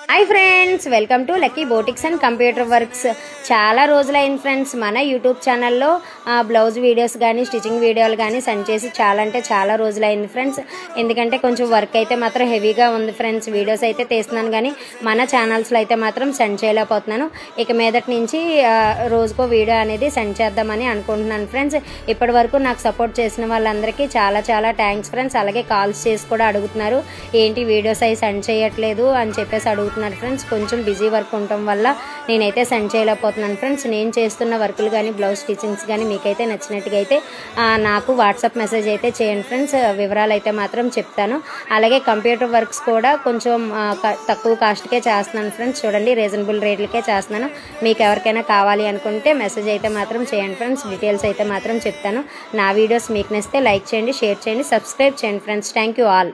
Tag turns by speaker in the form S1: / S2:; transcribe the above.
S1: Hi friends, welcome to lucky boutiques and computer works. చాలా రోజులైంది friends మన YouTube ఛానల్లో బ్లౌజ్ వీడియోస్ కానీ స్టిచ్చింగ్ వీడియోలు కానీ సెండ్ చేసి చాలా రోజులైంది ఫ్రెండ్స్. ఎందుకంటే కొంచెం వర్క్ అయితే మాత్రం హెవీగా ఉంది ఫ్రెండ్స్. వీడియోస్ అయితే తీస్తున్నాను కానీ మన ఛానల్స్లో అయితే మాత్రం సెండ్ చేయలేకపోతున్నాను. ఇక మీదటి నుంచి రోజుకో వీడియో అనేది సెండ్ చేద్దామని అనుకుంటున్నాను ఫ్రెండ్స్. ఇప్పటి వరకు నాకు సపోర్ట్ చేసిన వాళ్ళందరికీ చాలా థ్యాంక్స్ ఫ్రెండ్స్. అలాగే కాల్స్ చేసి కూడా అడుగుతున్నారు, ఏంటి వీడియోస్ అవి సెండ్ చేయట్లేదు అని చెప్పేసి అడుగుతున్నారు ఫ్రెండ్స్. కొంచెం బిజీ వర్క్ ఉండటం వల్ల నేనైతే సెండ్ చేయలేకపోతున్నాను ఫ్రెండ్స్. నేను చేస్తున్న వర్కులు కానీ బ్లౌజ్ స్టిచ్చింగ్స్ కానీ మీకైతే నచ్చినట్టుగా అయితే నాకు వాట్సాప్ మెసేజ్ అయితే చేయండి ఫ్రెండ్స్. వివరాలు అయితే మాత్రం చెప్తాను. అలాగే కంప్యూటర్ వర్క్స్ కూడా కొంచెం తక్కువ కాస్ట్కే చేస్తున్నాను ఫ్రెండ్స్. చూడండి, రీజనబుల్ రేట్లకే చేస్తున్నాను. మీకు ఎవరికైనా కావాలి అనుకుంటే మెసేజ్ అయితే మాత్రం చేయండి ఫ్రెండ్స్. డీటెయిల్స్ అయితే మాత్రం చెప్తాను. నా వీడియోస్ మీకు నచ్చితే లైక్ చేయండి, షేర్ చేయండి, సబ్స్క్రైబ్ చేయండి ఫ్రెండ్స్. Thank you all.